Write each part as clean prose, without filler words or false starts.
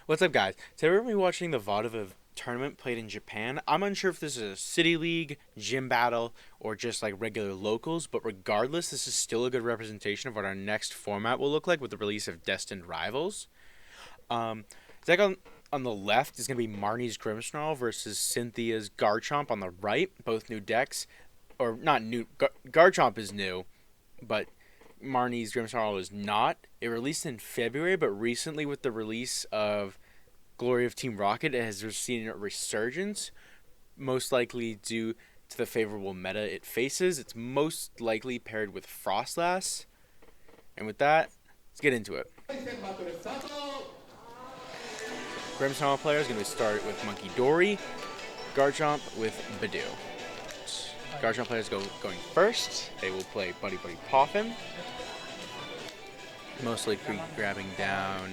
What's up, guys? Today we're going to be watching the VOD of a tournament played in Japan. I'm unsure if this is a city league, gym battle, or just like regular locals, but regardless, this is still a good representation of what our next format will look like with the release of Destined Rivals. Zach on the left is going to be Marnie's Grimmsnarl versus Cynthia's Garchomp on the right, both new decks. Or not new, Garchomp is new, but Marnie's Grimmsnarl is not. It released in February, but recently with the release of Glory of Team Rocket, it has seen a resurgence, most likely due to the favorable meta it faces. It's most likely paired with Frostlass. And with that, let's get into it. Grimmsnarl player is going to start with Monkey Dory, Garchomp with Badoo. Garchomp players going first. They will play Buddy Buddy Poffin. Most likely grabbing down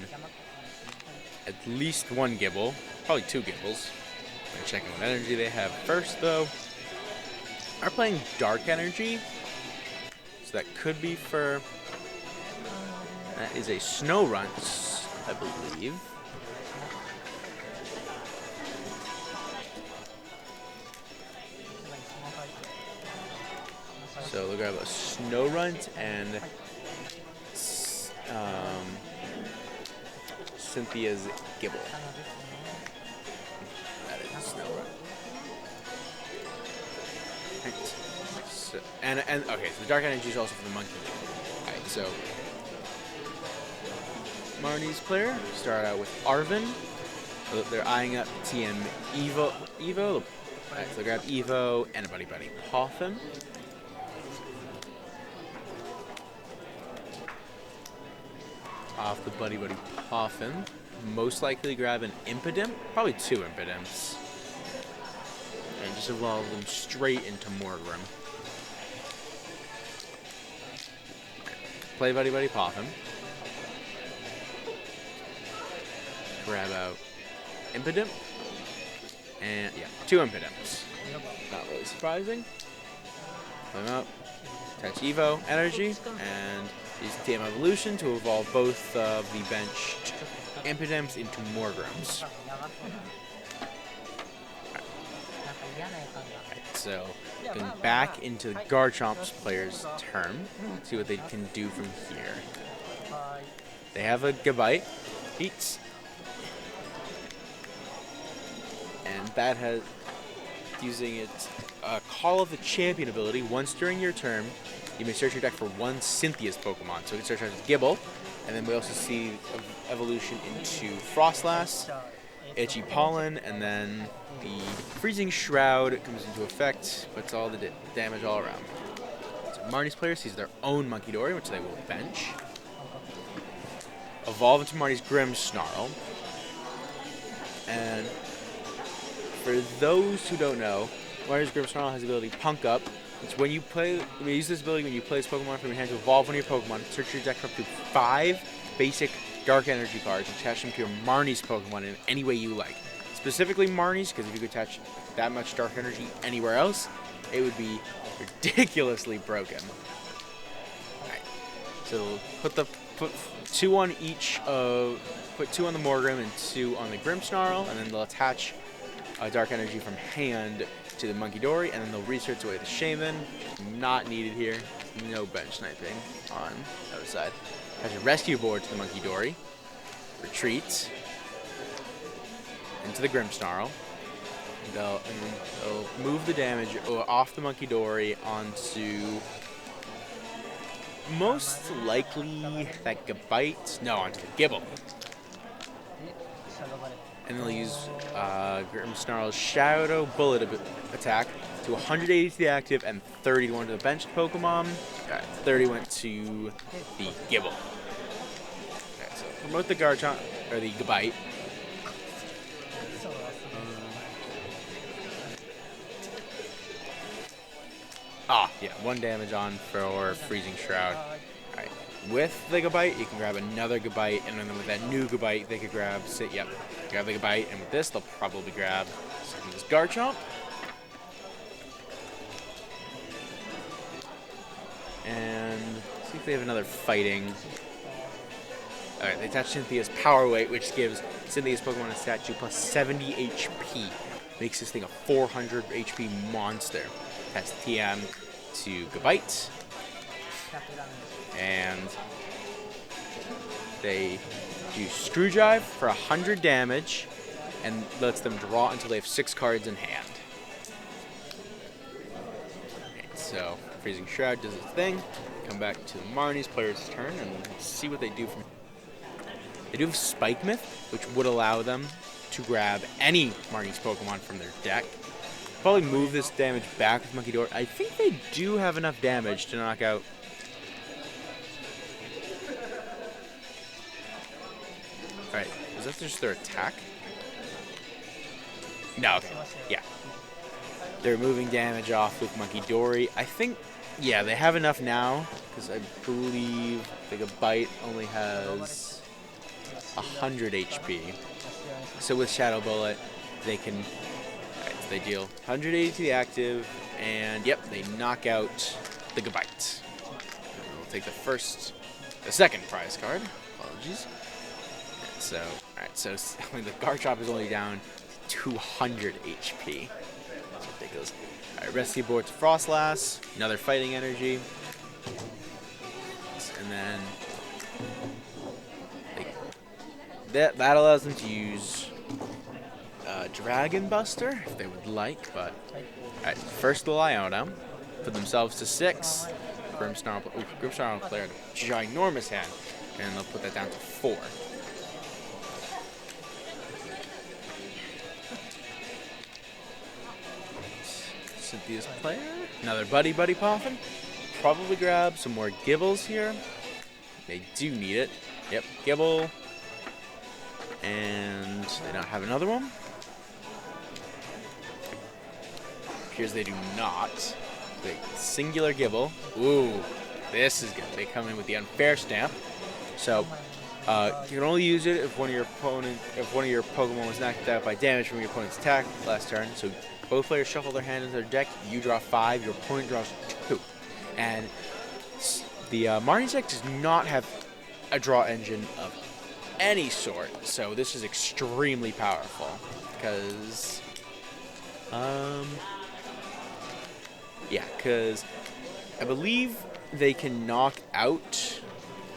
at least one Gibble, probably two Gibbles. They're checking what energy they have first, though. Are playing Dark Energy, so that could be for. That is a Snow Runt, I believe. So they'll grab a Snow Runt and Cynthia's Gibble. That is Snow Runt. Right. So, and okay, so the Dark Energy is also for the Monkey. Alright, so Marnie's player start out with Arvin. So they're eyeing up TM Evo. Alright, so they grab Evo and a Buddy Buddy Poffin. Off the Buddy Buddy Poffin, most likely grab an Impidimp, probably two Impidimps, and just evolve them straight into Morgrim. Play Buddy Buddy Poffin. Grab out Impidimp, and yeah, two Impidimps. Not really surprising. Play them out. Attach Evo energy, and use TM Evolution to evolve both of the benched Impidimps into Morgrims. Alright, so going back into the Garchomp's player's turn. See what they can do from here. They have a Gabite, Beats, and that has using its Call of the Champion ability. Once during your turn, you may search your deck for one Cynthia's Pokemon. So we can search out Gibble, and then we also see evolution into Frostlass, Itchy Pollen, and then the Freezing Shroud comes into effect, puts all the damage all around. So Marnie's player sees their own Monkey Dory, which they will bench. Evolve into Marnie's Grimmsnarl. And for those who don't know, Marnie's Grimmsnarl has the ability Punk Up. It's when you use this ability when you play this Pokemon from your hand to evolve one of your Pokemon. Search your deck for up to 5 basic Dark Energy cards and attach them to your Marnie's Pokemon in any way you like. Specifically Marnie's, because if you could attach that much Dark Energy anywhere else, it would be ridiculously broken. Alright, so put two on each put 2 on the Morgrim and 2 on the Grimmsnarl, and then they'll attach Dark Energy from hand to the Monkey Dory, and then they'll research away the Shaman. Not needed here. No bench sniping on the other side. Has a rescue board to the Monkey Dory. Retreats into the Grimmsnarl. They'll move the damage off the Monkey Dory onto most likely that Gabite. No, onto the Gibble. And they'll use Grimmsnarl's Shadow Bullet attack to 180 to the active and 30 to one to the benched Pokemon. Okay, 30 went to the Gibble. Okay, so promote the Garchomp, or the Gabite. Yeah, 1 damage on for Freezing Shroud. Alright, with the Gabite, you can grab another Gabite, and then with that new Gabite, they could grab the Gabite, and with this, they'll probably grab this Garchomp. And see if they have another fighting. Alright, they attach Cynthia's Power Weight, which gives Cynthia's Pokemon a statue plus 70 HP. Makes this thing a 400 HP monster. Attach TM to Gabite. And they do Screwdrive for 100 damage and lets them draw until they have 6 cards in hand. Right, so Freezing Shroud does its thing. Come back to Marnie's player's turn and see what they do from. They do have Spike Myth, which would allow them to grab any Marnie's Pokemon from their deck. Probably move this damage back with Monkey Door. I think they do have enough damage to knock out. Alright, is that just their attack? No, okay. Yeah. They're moving damage off with Monkey Dory. I think, yeah, they have enough now, because I believe the Gabite only has 100 HP. So with Shadow Bullet, they can, alright, so they deal 180 to the active, and yep, they knock out the Gabite. We'll take the second prize card. Apologies. So, alright, so I mean, the Garchomp is only down to 200 HP. That's ridiculous. Alright, Rescue Board to Frostlass, another Fighting Energy. And then that allows them to use Dragon Buster if they would like, but alright, first the Lyoto, put themselves to 6. Grimmsnarl will play a ginormous hand, and they'll put that down to 4. Cynthia's player, another Buddy Poffin. Probably grab some more Gibbles here. They do need it. Yep, Gibble. And they don't have another one. Appears they do not. Wait, singular Gibble. Ooh, this is good. They come in with the Unfair Stamp. So you can only use it if one of your Pokemon was knocked out by damage from your opponent's attack last turn. So both players shuffle their hand into their deck. You draw 5. Your opponent draws 2. And the Marnie's deck does not have a draw engine of any sort, so this is extremely powerful because because I believe they can knock out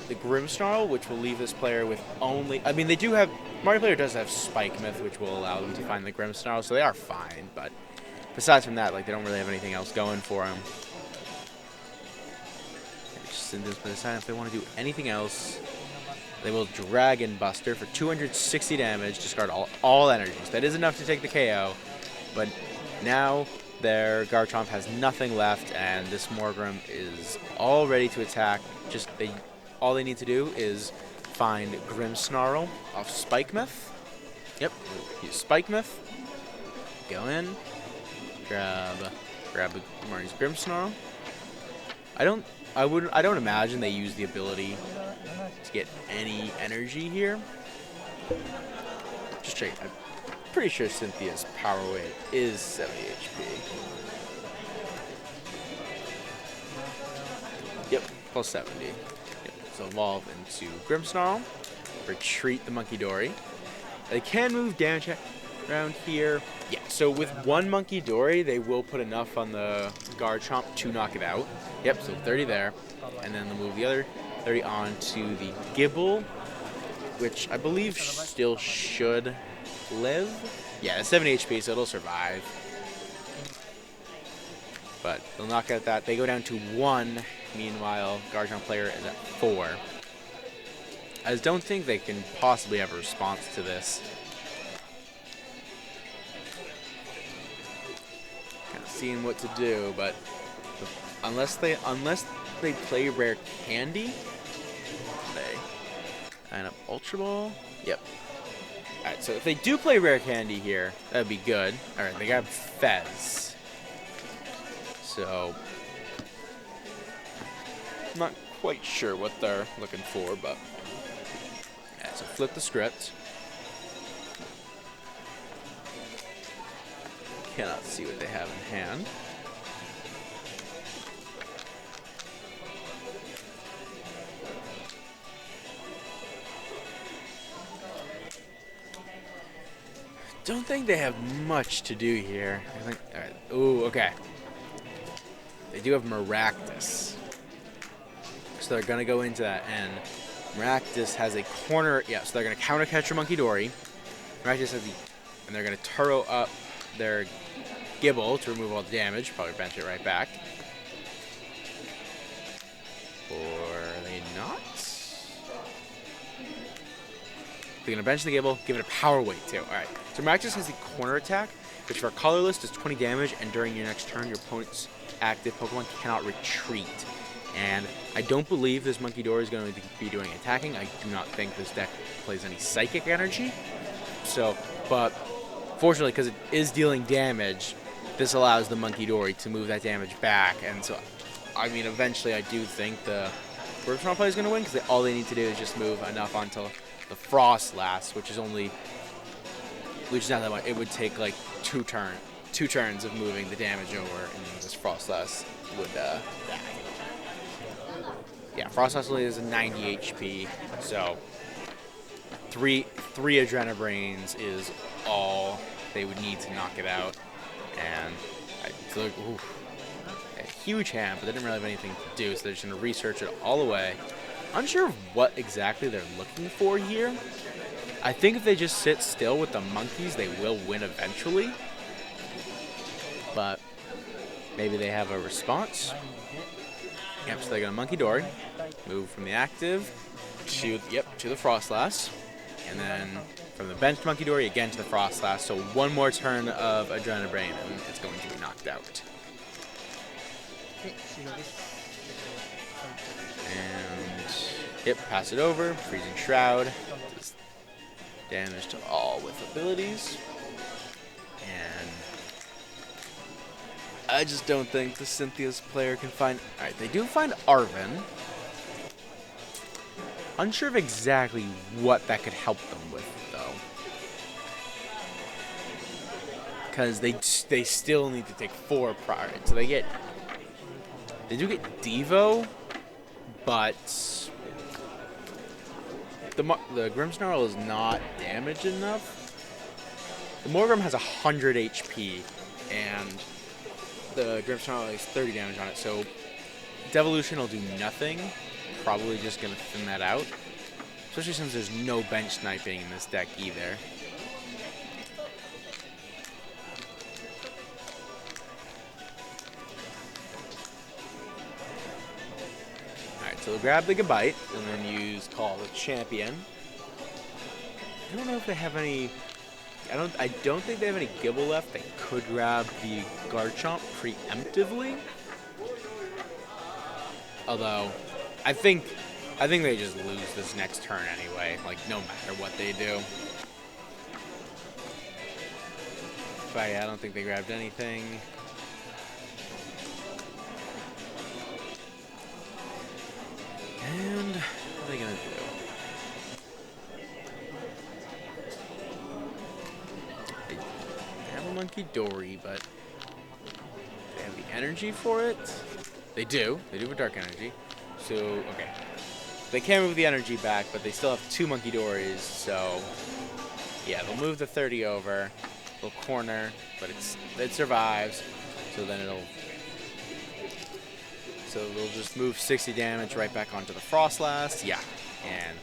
the Grimmsnarl, which will leave this player with only, I mean, they do have, Marnie player does have Spike Myth, which will allow them to find the Grimmsnarl, so they are fine, but besides from that, like, they don't really have anything else going for them. Just send this by the side. If they want to do anything else, they will Dragon Buster for 260 damage, discard all energies. That is enough to take the KO, but now their Garchomp has nothing left, and this Morgrem is all ready to attack. All they need to do is find Grimmsnarl off Spike Myth. Yep, use Spike Myth. Go in, grab Marnie's Grimmsnarl. I don't imagine they use the ability to get any energy here. Just check. I'm pretty sure Cynthia's Power Weight is 70 HP. Yep, plus 70. Yep. So evolve into Grimmsnarl. Retreat the Monkey Dory. They can move damage around here. Yeah, so with one Monkey Dory, they will put enough on the Garchomp to knock it out. Yep, so 30 there. And then they'll move the other 30 on to the Gibble, which I believe still should live. Yeah, it's 70 HP, so it'll survive. But they'll knock out that. They go down to 1. Meanwhile, Garchomp player is at 4. I just don't think they can possibly have a response to this. Kind of seeing what to do, but unless they play Rare Candy, they line up Ultra Ball. Yep. Alright, so if they do play Rare Candy here, that'd be good. Alright, they got Fez. So, I'm not quite sure what they're looking for, but yeah, so flip the script. Cannot see what they have in hand. don't think they have much to do here. I think, all right. Ooh, okay. They do have Maractus. So they're going to go into that, and Maractus has a corner. Yeah, so they're going to counter catch your Monkey Dory. Maractus has and they're going to Turo up their Gibble to remove all the damage. Probably bench it right back. Or are they not? They're going to bench the Gibble, give it a power weight too. Alright, so Maractus has the corner attack, which for colorless does 20 damage, and during your next turn, your opponent's active Pokemon cannot retreat. And I don't believe this Monkey Dory is going to be doing attacking. I do not think this deck plays any psychic energy. So, but fortunately, because it is dealing damage, this allows the Monkey Dory to move that damage back. And so, I mean, eventually I do think the Grimmsnarl play is going to win, because all they need to do is just move enough onto the Frostlass, which is not that much. It would take like two turns of moving the damage over, and this Frostlass would die. Yeah, Frostlass only has a 90 HP, so three Adrenabrains is all they would need to knock it out. And it's like, a huge hand, but they didn't really have anything to do, so they're just going to research it all the way. Unsure of what exactly they're looking for here. I think if they just sit still with the monkeys, they will win eventually. But maybe they have a response. Yep, so they're going to Monkey Dory, move from the active to the Frostlass, and then from the bench Monkey Dory again to the Frostlass. So one more turn of Adrenabrain, and it's going to be knocked out. And pass it over, Freezing Shroud, does damage to all with abilities, and I just don't think the Cynthia's player can find... Alright, they do find Arven. Unsure of exactly what that could help them with, though. Because they still need to take 4 prior. So they do get Devo, but the Grimmsnarl is not damaged enough. The Morgrim has 100 HP, and the Grimmsnarl has 30 damage on it, so Devolution will do nothing. Probably just going to thin that out. Especially since there's no bench sniping in this deck either. Alright, so we'll grab the Gabite and then use Call the Champion. I don't know if they have any... I don't think they have any Gibble left. They could grab the Garchomp preemptively. Although, I think they just lose this next turn anyway, like no matter what they do. But yeah, I don't think they grabbed anything. And what are they gonna do? They have a Monkey Dory, but they have the energy for it. They do have Dark Energy. So, okay. They can't move the energy back, but they still have 2 Monkey Dories, so yeah, they'll move the 30 over. They'll corner, but it survives. So then they'll just move 60 damage right back onto the Frostlass. Yeah. And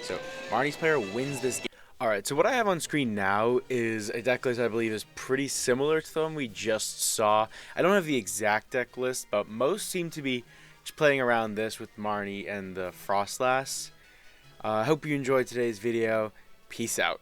so Marnie's player wins this game. Alright, so what I have on screen now is a deck list I believe is pretty similar to the one we just saw. I don't have the exact deck list, but most seem to be just playing around this with Marnie and the Frostlass. I hope you enjoyed today's video. Peace out.